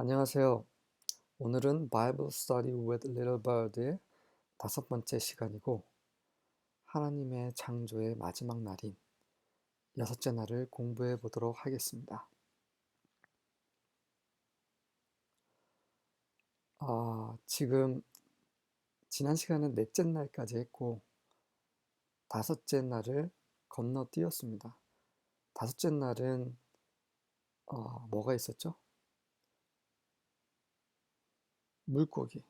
안녕하세요. 오늘은 Bible Study with Little Bird의 5번째 시간이고 하나님의 창조의 마지막 날인 6째 날을 공부해 보도록 하겠습니다. 지금 지난 시간은 넷째 날까지 했고 5째 날을 건너뛰었습니다. 5째 날은 뭐가 있었죠? 물고기,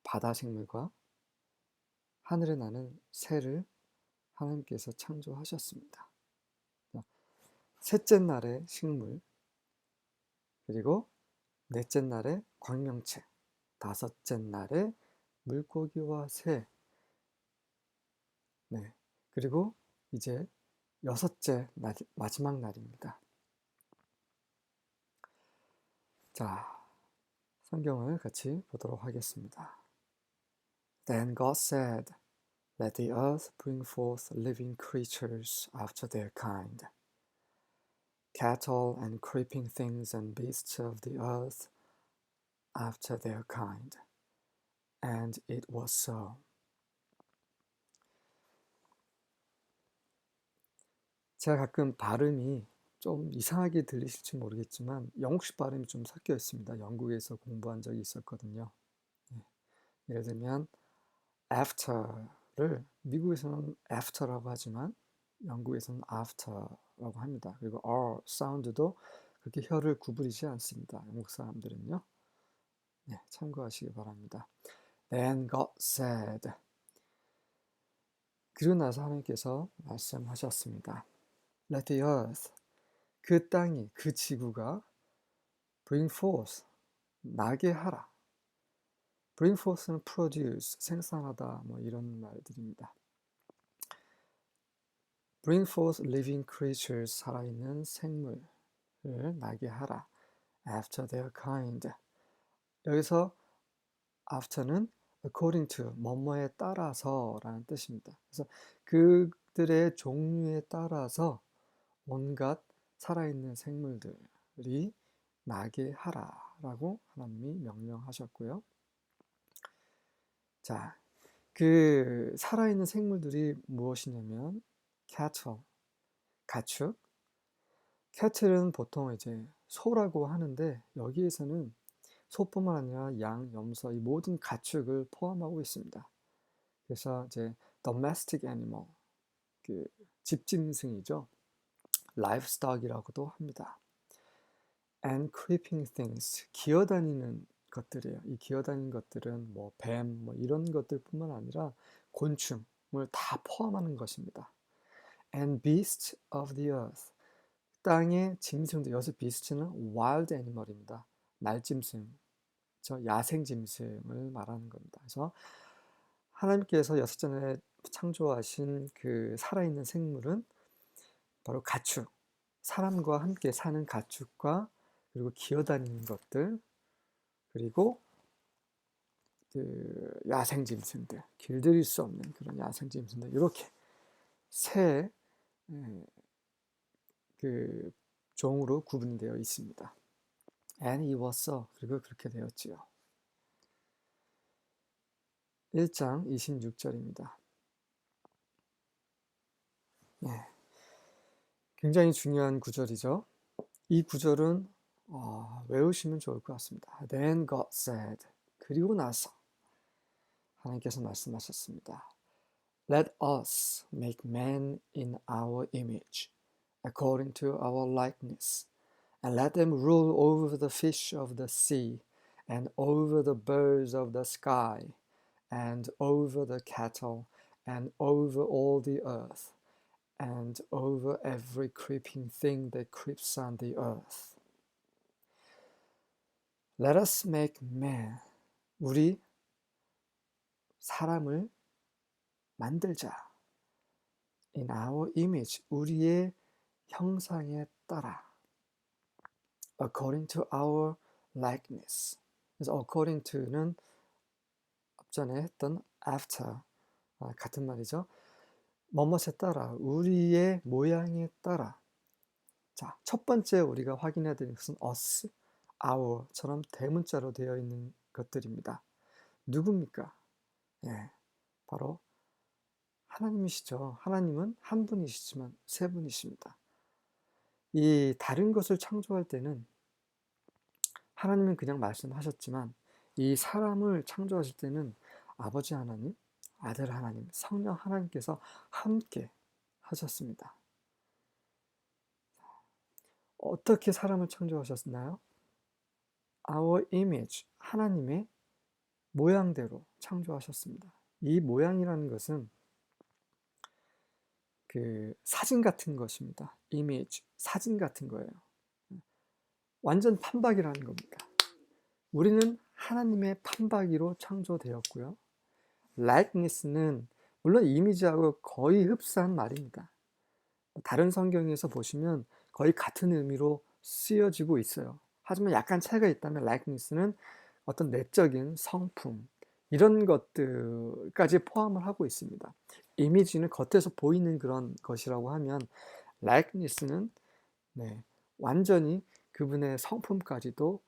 바다 생물과 하늘에 나는 새를 하나님께서 창조하셨습니다. 셋째 날의 식물, 그리고 넷째 날에 광명체, 5째 날에 물고기와 새, 네. 그리고 이제 6째 날, 마지막 날입니다. 자, 성경을 같이 보도록 하겠습니다. Then God said, Let the earth bring forth living creatures after their kind, cattle and creeping things and beasts of the earth after their kind. And it was so. 제가 가끔 발음이 좀 이상하게 들리실지 모르겠지만 영국식 발음이 좀 섞여 있습니다. 영국에서 공부한 적이 있었거든요. 예를 들면 after를 미국에서는 after라고 하지만 영국에서는 after라고 합니다. 그리고 R 사운드도 그렇게 혀를 구부리지 않습니다. 영국 사람들은요. 네, 참고하시기 바랍니다. Then God said. 그리고 나서 하나님께서 말씀하셨습니다. Let the earth, 그 땅이, 그 지구가 bring forth, 나게 하라. bring forth는 produce, 생산하다, 뭐 이런 말들입니다. bring forth living creatures, 살아있는 생물을 나게 하라. after their kind. 여기서 after는 according to, 뭐뭐에 따라서 라는 뜻입니다. 그래서 그들의 종류에 따라서 온갖 살아있는 생물들이 나게 하라라고 하나님이 명령하셨고요. 자, 그 살아있는 생물들이 무엇이냐면 cattle, 가축. cattle은 보통 이제 소라고 하는데 여기에서는 소뿐만 아니라 양, 염소, 이 모든 가축을 포함하고 있습니다. 그래서 이제 domestic animal, 그 집짐승이죠. livestock이라고도 합니다. and creeping things, 기어다니는 것들이에요. 이 기어다니는 것들은 뭐 뱀, 뭐 이런 것들뿐만 아니라 곤충을 다 포함하는 것입니다. and beasts of the earth, 땅의 짐승들. 여기서 beast는 wild animal입니다. 날짐승, 저 야생 짐승을 말하는 겁니다. 그래서 하나님께서 6째 날에 창조하신 그 살아있는 생물은 바로 가축, 사람과 함께 사는 가축과 그리고 기어다니는 것들, 그리고 그 야생 짐승들, 길들일 수 없는 그런 야생 짐승들, 이렇게 세 그 종으로 구분되어 있습니다. And it was so. 그리고 그렇게 되었지요. 1장 26절입니다. 네, 굉장히 중요한 구절이죠. 이 구절은 외우시면 좋을 것 같습니다. Then God said. 그리고 나서 하나님께서 말씀하셨습니다. Let us make man in our image, according to our likeness, and let them rule over the fish of the sea, and over the birds of the sky, and over the cattle, and over all the earth, and over every creeping thing that creeps on the earth. Let us make man. 우리 사람을 만들자. In our image, 우리의 형상에 따라. According to our likeness. 그래서 according to는 앞전에 했던 after 같은 말이죠. 뭐뭇에 따라, 우리의 모양에 따라. 자, 첫 번째 우리가 확인해야 되는 것은 us, our처럼 대문자로 되어 있는 것들입니다. 누굽니까? 예, 바로 하나님이시죠. 하나님은 한 분이시지만 세 분이십니다. 이 다른 것을 창조할 때는 하나님은 그냥 말씀하셨지만 이 사람을 창조하실 때는 아버지 하나님, 아들 하나님, 성령 하나님께서 함께 하셨습니다. 어떻게 사람을 창조하셨나요? Our image, 하나님의 모양대로 창조하셨습니다. 이 모양이라는 것은 그 사진 같은 것입니다. image, 사진 같은 거예요. 완전 판박이라는 겁니다. 우리는 하나님의 판박이로 창조되었고요. likeness는 물론 이미지하고 거의 흡사한 말입니다. 다른 성경에서 보시면 거의 같은 의미로 쓰여지고 있어요. 하지만 약간 차이가 있다면 likeness는 어떤 내적인 성품 이런 것들까지 포함을 하고 있습니다. 이미지는 겉에서 보이는 그런 것이라고 하면 likeness는 완전히 그분의 성품까지도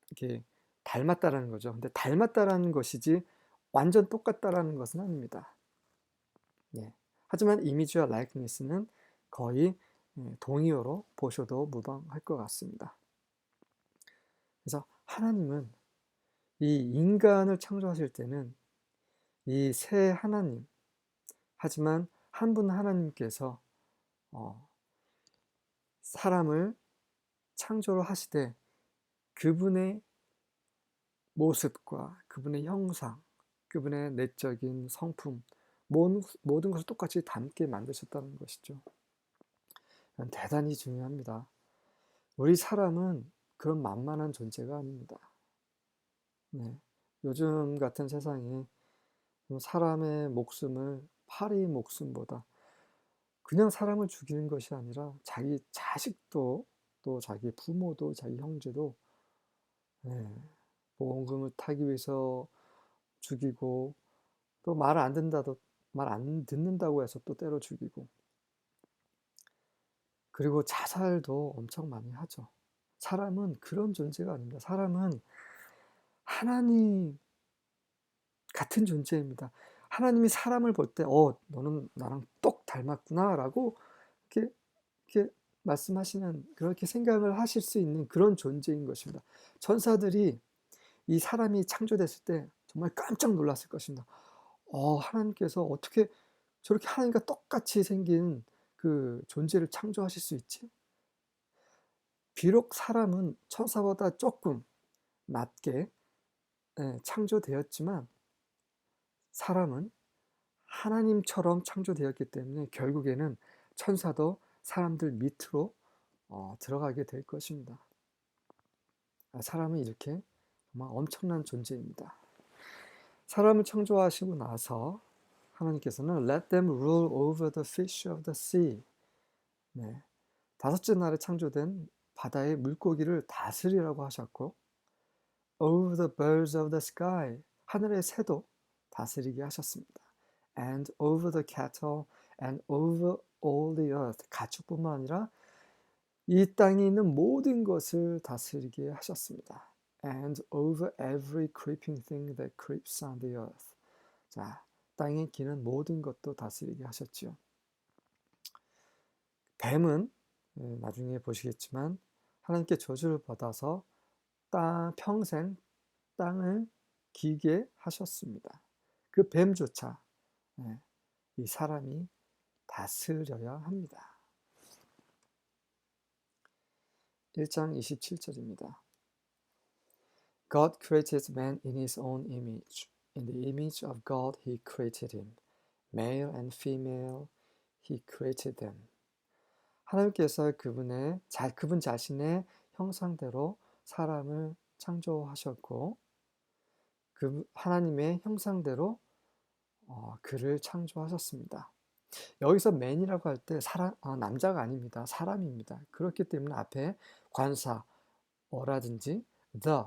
이렇게 닮았다라는 거죠. 근데 닮았다라는 것이지 완전 똑같다라는 것은 아닙니다. 하지만 이미지와 likeness는 거의 동의어로 보셔도 무방할 것 같습니다. 그래서 하나님은 이 인간을 창조하실 때는 이 세 하나님, 하지만 한 분 하나님께서 사람을 창조를 하시되 그분의 모습과 그분의 형상, 그분의 내적인 성품, 모든 것을 똑같이 닮게 만드셨다는 것이죠. 대단히 중요합니다. 우리 사람은 그런 만만한 존재가 아닙니다. 요즘 같은 세상에 사람의 목숨을 파리 목숨보다 그냥 사람을 죽이는 것이 아니라 자기 자식도 또 자기 부모도 자기 형제도 보험금을 타기 위해서 죽이고 또 말 안 듣는다고 해서 또 때려 죽이고 그리고 자살도 엄청 많이 하죠. 사람은 그런 존재가 아닙니다. 사람은 하나님 같은 존재입니다. 하나님이 사람을 볼 때, 너는 나랑 똑 닮았구나 라고 이렇게 말씀하시는, 그렇게 생각을 하실 수 있는 그런 존재인 것입니다. 천사들이 이 사람이 창조됐을 때 정말 깜짝 놀랐을 것입니다. 하나님께서 어떻게 저렇게 하나님과 똑같이 생긴 그 존재를 창조하실 수 있지? 비록 사람은 천사보다 조금 낮게 창조되었지만 사람은 하나님처럼 창조되었기 때문에 결국에는 천사도 사람들 밑으로 들어가게 될 것입니다. 사람은 이렇게 정말 엄청난 존재입니다. 사람을 창조하시고 나서 하나님께서는 Let them rule over the fish of the sea. 다섯째 날에 창조된 바다의 물고기를 다스리라고 하셨고 Over the birds of the sky. 하늘의 새도 다스리게 하셨습니다. And over the cattle and over all the earth. 가축뿐만 아니라 이 땅에 있는 모든 것을 다스리게 하셨습니다. And over every creeping thing that creeps on the earth. 자, 땅에 기는 모든 것도 다스리게 하셨지요. 뱀은 나중에 보시겠지만 하나님께 저주를 받아서 평생 땅을 기게 하셨습니다. 그 뱀조차 이 사람이 다스려야 합니다. 1장 27절입니다. God created man in his own image. In the image of God he created him. Male and female he created them. 하나님께서 그분 자신의 형상대로 사람을 창조하셨고 그 하나님의 형상대로 그를 창조하셨습니다. 여기서 man이라고 할 때 남자가 아닙니다. 사람입니다. 그렇기 때문에 앞에 관사, 어라든지 the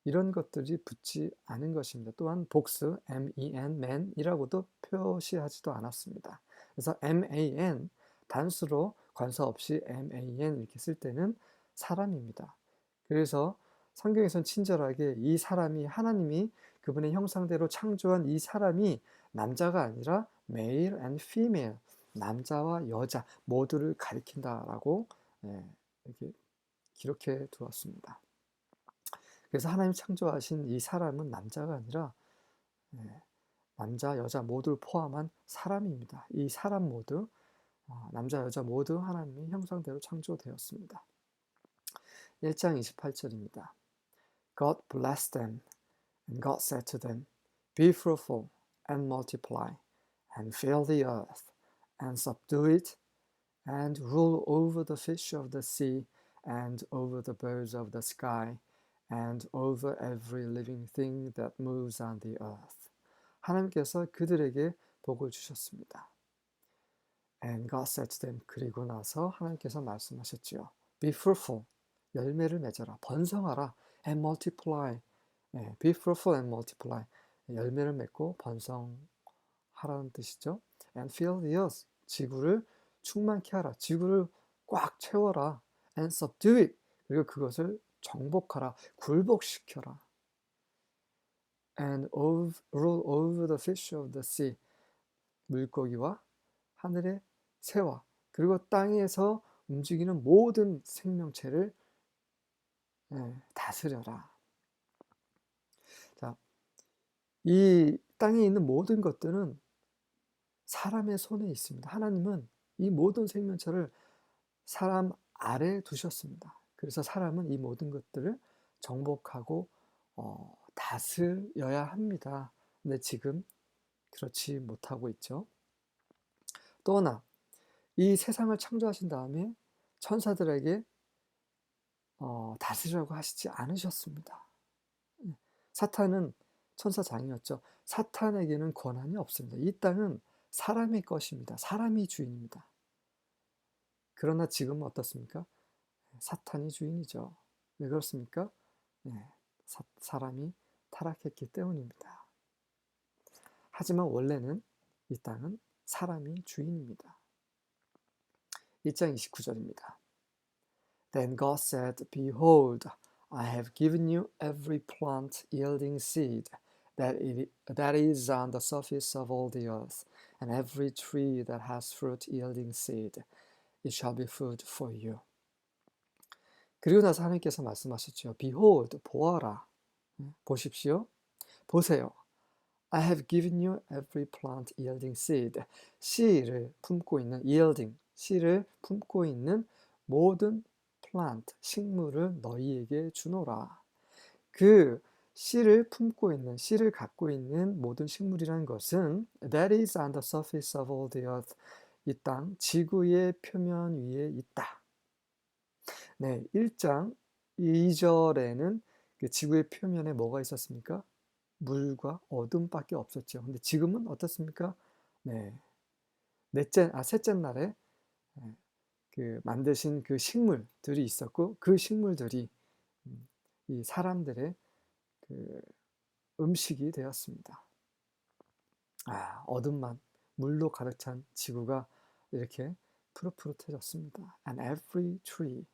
이런 것들이 붙지 않은 것입니다. 또한 복수, men, man이라고도 표시하지도 않았습니다. 그래서 man, 단수로 관사 없이 man 이렇게 쓸 때는 사람입니다. 그래서 성경에선 친절하게 이 사람이 하나님이 그분의 형상대로 창조한 이 사람이 남자가 아니라 male and female, 남자와 여자 모두를 가리킨다라고 이렇게 기록해 두었습니다. 그래서 하나님 창조하신 이 사람은 남자가 아니라 남자, 여자 모두를 포함한 사람입니다. 이 사람 모두, 남자, 여자 모두 하나님의 형상대로 창조되었습니다. 1장 28절입니다. God blessed them, and God said to them, Be fruitful and multiply, and fill the earth, and subdue it, and rule over the fish of the sea, and over the birds of the sky, and over every living thing that moves on the earth. 하나님께서 그들에게 복을 주셨습니다. And God said to them, 그리고 나서 하나님께서 말씀하셨지요. Be fruitful, 열매를 맺어라, 번성하라, and multiply, be fruitful and multiply, 열매를 맺고 번성하라는 뜻이죠. And fill the earth, 지구를 충만케 하라, 지구를 꽉 채워라. And subdue it, 그리고 그것을 정복하라, 굴복시켜라. And rule over the fish of the sea, 물고기와 하늘의 새와 그리고 땅에서 움직이는 모든 생명체를 다스려라. 자, 이 땅에 있는 모든 것들은 사람의 손에 있습니다. 하나님은 이 모든 생명체를 사람 아래에 두셨습니다. 그래서 사람은 이 모든 것들을 정복하고 다스려야 합니다. 근데 지금 그렇지 못하고 있죠. 또 하나, 이 세상을 창조하신 다음에 천사들에게 다스리라고 하시지 않으셨습니다. 사탄은 천사장이었죠. 사탄에게는 권한이 없습니다. 이 땅은 사람의 것입니다. 사람이 주인입니다. 그러나 지금은 어떻습니까? 사탄이 주인이죠. 왜 그렇습니까? 사람이 타락했기 때문입니다. 하지만 원래는 이 땅은 사람이 주인입니다. 1장 29절입니다. Then God said, Behold, I have given you every plant yielding seed that is on the surface of all the earth, and every tree that has fruit yielding seed. It shall be food for you. 그리고 나서 하나님께서 말씀하셨죠. Behold, 보아라. 보십시오. 보세요. I have given you every plant yielding seed. 씨를 품고 있는 yielding, 씨를 품고 있는 모든 plant, 식물을 너희에게 주노라. 그 씨를 품고 있는, 씨를 갖고 있는 모든 식물이라는 것은 that is on the surface of all the earth. 이 땅, 지구의 표면 위에 있다. 네, 1장 2절에는 그 지구의 표면에 뭐가 있었습니까? 물과 어둠밖에 없었죠. 근데 지금은 어떻습니까? 네, 셋째 날에 그 만드신 그 식물들이 있었고 그 식물들이 이 사람들의 그 음식이 되었습니다. 어둠만 물로 가득 찬 지구가 이렇게 푸릇푸릇해졌습니다. And every tree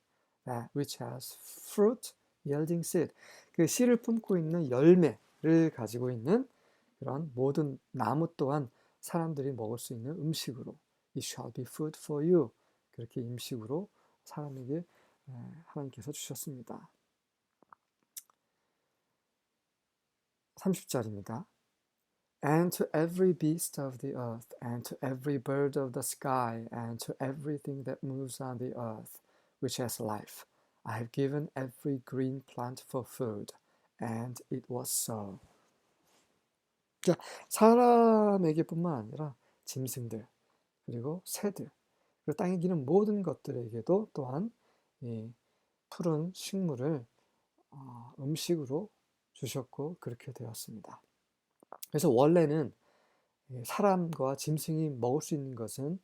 that which has fruit yielding seed, 그 씨를 품고 있는 열매를 가지고 있는 그런 모든 나무 또한 사람들이 먹을 수 있는 음식으로 It shall be food for you, 그렇게 음식으로 사람에게 하나님께서 주셨습니다. 30절입니다. And to every beast of the earth, and to every bird of the sky, and to everything that moves on the earth, which has life, I have given every green plant for food. And it was so. 자, 사람에게뿐만 아니라 짐승들, 그리고 새들, 그리고 땅에 기는 모든 것들에게도 또한 이 푸른 식물을 음식으로 주셨고 그렇게 되었습니다. 그래서 원래는 사람과 짐승이 먹을 수 있는 것은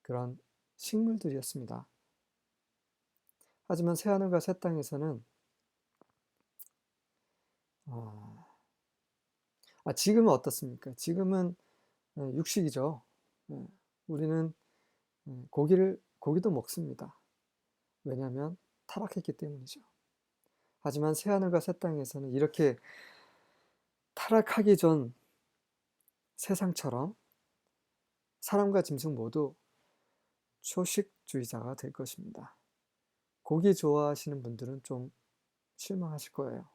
그런 식물들이었습니다. 하지만 새하늘과 새 땅에서는 지금은 어떻습니까? 지금은 육식이죠. 우리는 고기도 먹습니다. 왜냐하면 타락했기 때문이죠. 하지만 새하늘과 새 땅에서는 이렇게 타락하기 전 세상처럼 사람과 짐승 모두 초식주의자가 될 것입니다. 고기 좋아하시는 분들은 좀 실망하실 거예요.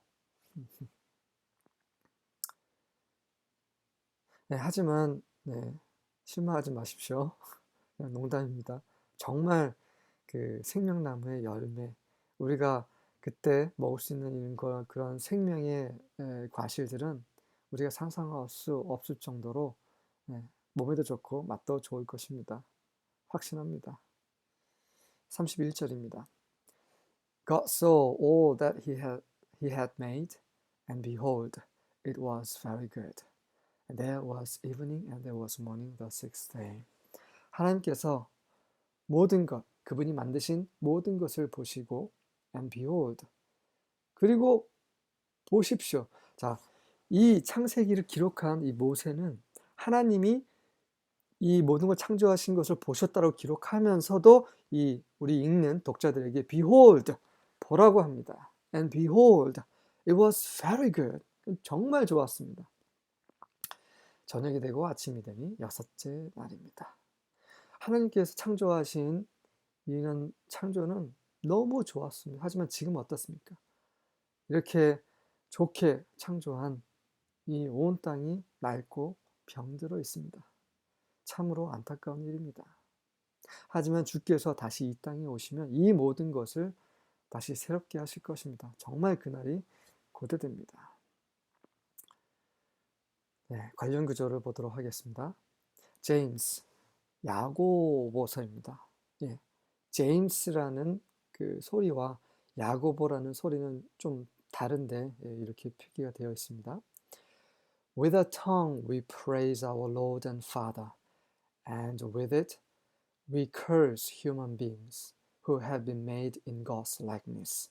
네, 하지만 실망하지 마십시오. 그냥 농담입니다. 정말 그 생명나무의 열매, 우리가 그때 먹을 수 있는 그런 생명의 과실들은 우리가 상상할 수 없을 정도로 몸에도 좋고 맛도 좋을 것입니다. 확신합니다. 31절입니다. God saw all that he had made, and behold, it was very good. And there was evening and there was morning the sixth day. 하나님께서 모든 것, 그분이 만드신 모든 것을 보시고 and behold, 그리고 보십시오. 자, 이 창세기를 기록한 이 모세는 하나님이 이 모든 걸 창조하신 것을 보셨다고 기록하면서도 우리 읽는 독자들에게 behold, 보라고 합니다. And behold, it was very good. 정말 좋았습니다. 저녁이 되고 아침이 되니 여섯째 날입니다. 하나님께서 창조하신 이런 창조는 너무 좋았습니다. 하지만 지금 어떻습니까? 이렇게 좋게 창조한 이 온 땅이 낡고 병들어 있습니다. 참으로 안타까운 일입니다. 하지만 주께서 다시 이 땅에 오시면 이 모든 것을 다시 새롭게 하실 것입니다. 정말 그날이 고대됩니다. 관련 구절을 보도록 하겠습니다. 제임스, 야고보서입니다. 제임스라는 그 소리와 야고보라는 소리는 좀 다른데 이렇게 표기가 되어 있습니다. With a tongue we praise our Lord and Father, and with it we curse human beings who have been made in God's likeness.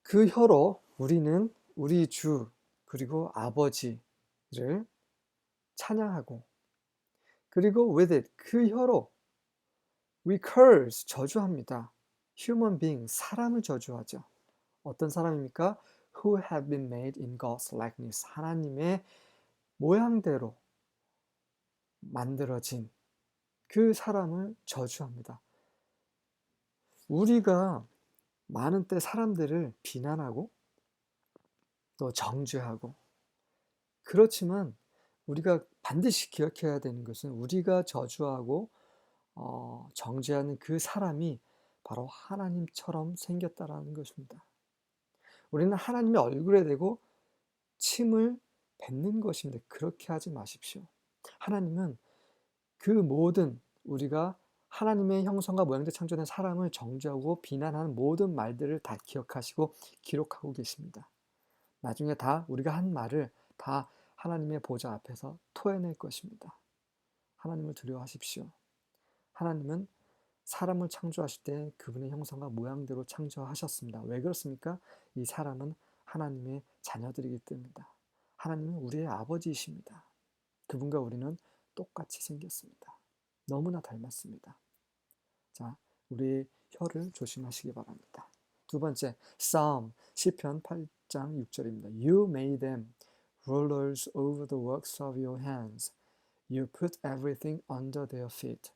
그 혀로 우리는 우리 주 그리고 아버지를 찬양하고, 그리고 with it, 그 혀로 we curse, 저주합니다. human being, 사람을 저주하죠. 어떤 사람입니까? who have been made in God's likeness, 하나님의 모양대로 만들어진 그 사람을 저주합니다. 우리가 많은 때 사람들을 비난하고 또 정죄하고, 그렇지만 우리가 반드시 기억해야 되는 것은 우리가 저주하고 정죄하는 그 사람이 바로 하나님처럼 생겼다라는 것입니다. 우리는 하나님의 얼굴에 대고 침을 뱉는 것인데 그렇게 하지 마십시오. 하나님은 그 모든 우리가 하나님의 형상과 모양대로 창조된 사람을 정죄하고 비난하는 모든 말들을 다 기억하시고 기록하고 계십니다. 나중에 다 우리가 한 말을 다 하나님의 보좌 앞에서 토해낼 것입니다. 하나님을 두려워하십시오. 하나님은 사람을 창조하실 때 그분의 형상과 모양대로 창조하셨습니다. 왜 그렇습니까? 이 사람은 하나님의 자녀들이기 때문입니다. 하나님은 우리의 아버지이십니다. 그분과 우리는 똑같이 생겼습니다. 너무나 닮았습니다. 자, 우리 혀를 조심하시기 바랍니다. 두 번째, Psalm, 시편 8장 6절입니다. You made them rulers over the works of your hands. You put everything under their feet.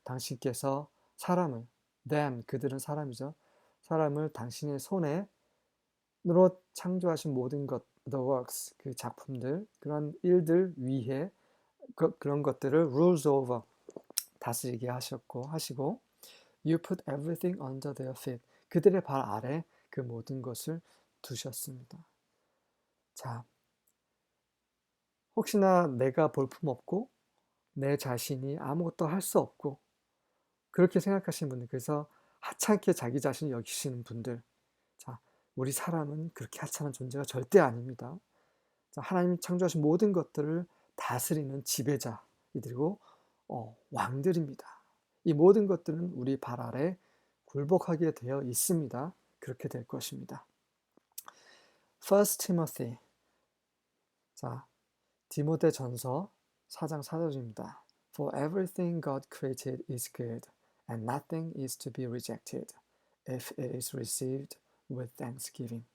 당신께서 사람을, them, 그들은 사람이죠. 사람을 당신의 손에 으로 창조하신 모든 것, the works, 그 작품들, 그런 일들 위에 그런 것들을 rules over, 다스리게 하시고 you put everything under their feet, 그들의 발 아래 그 모든 것을 두셨습니다. 자, 혹시나 내가 볼품없고 내 자신이 아무것도 할 수 없고 그렇게 생각하시는 분들, 그래서 하찮게 자기 자신을 여기시는 분들, 자, 우리 사람은 그렇게 하찮은 존재가 절대 아닙니다. 자, 하나님이 창조하신 모든 것들을 다스리는 지배자이들이고 왕들입니다. 이 모든 것들은 우리 발 아래 굴복하게 되어 있습니다. 그렇게 될 것입니다. First Timothy, 자, 디모데 전서 4장 4절입니다. For everything God created is good, and nothing is to be rejected if it is received with thanksgiving.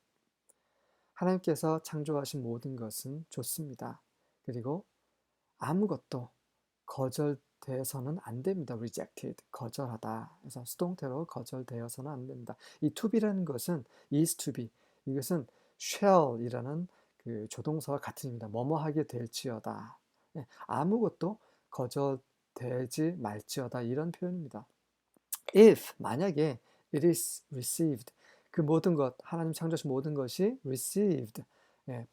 하나님께서 창조하신 모든 것은 좋습니다. 그리고 아무것도 거절되어서는 안 됩니다. rejected, 거절하다. 그래서 수동태로 거절되어서는 안 됩니다. 이 to be라는 것은 is to be, 이것은 shall이라는 그 조동사와 같은 입니다. 뭐뭐 하게 될지어다. 네, 아무것도 거절되지 말지어다, 이런 표현입니다. if, 만약에 it is received, 그 모든 것, 하나님 창조하신 모든 것이 received, 예,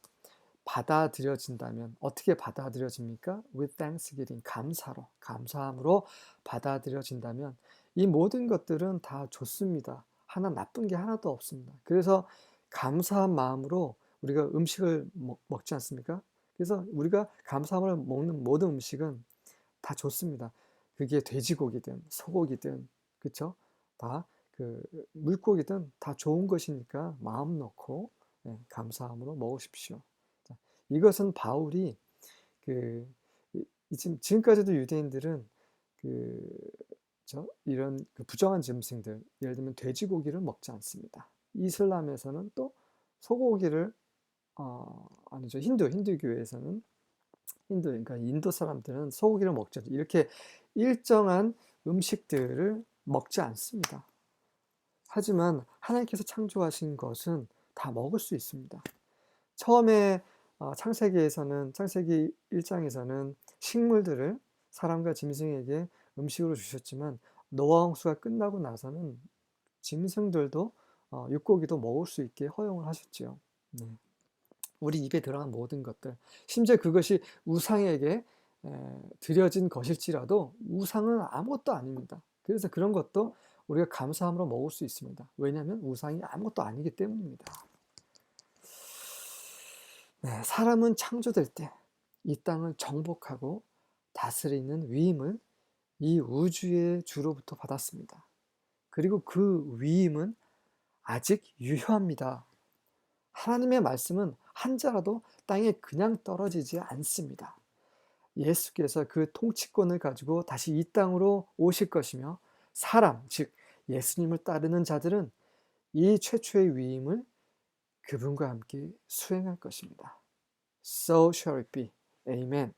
받아들여진다면 어떻게 받아들여집니까? with thanksgiving, 감사로, 감사함으로 받아들여진다면 이 모든 것들은 다 좋습니다. 하나 나쁜 게 하나도 없습니다. 그래서 감사한 마음으로 우리가 음식을 먹지 않습니까? 그래서 우리가 감사함으로 먹는 모든 음식은 다 좋습니다. 그게 돼지고기든 소고기든, 그쵸? 다 그 물고기든 다 좋은 것이니까 마음 놓고 감사함으로 먹으십시오. 자, 이것은 바울이 그 지금까지도 유대인들은 이런 그 부정한 짐승들, 예를 들면 돼지고기를 먹지 않습니다. 이슬람에서는 또 소고기를 아니죠, 힌두교에서는 그러니까 인도 사람들은 소고기를 먹죠. 이렇게 일정한 음식들을 먹지 않습니다. 하지만 하나님께서 창조하신 것은 다 먹을 수 있습니다. 처음에 창세기 1장에서는 식물들을 사람과 짐승에게 음식으로 주셨지만 노아 홍수가 끝나고 나서는 짐승들도 육고기도 먹을 수 있게 허용을 하셨지요. 네. 우리 입에 들어간 모든 것들, 심지어 그것이 우상에게 드려진 것일지라도 우상은 아무것도 아닙니다. 그래서 그런 것도 우리가 감사함으로 먹을 수 있습니다. 왜냐하면 우상이 아무것도 아니기 때문입니다. 네, 사람은 창조될 때 이 땅을 정복하고 다스리는 위임을 이 우주의 주로부터 받았습니다. 그리고 그 위임은 아직 유효합니다. 하나님의 말씀은 한 자라도 땅에 그냥 떨어지지 않습니다. 예수께서 그 통치권을 가지고 다시 이 땅으로 오실 것이며 사람, 즉 예수님을 따르는 자들은 이 최초의 위임을 그분과 함께 수행할 것입니다. So shall it be. Amen.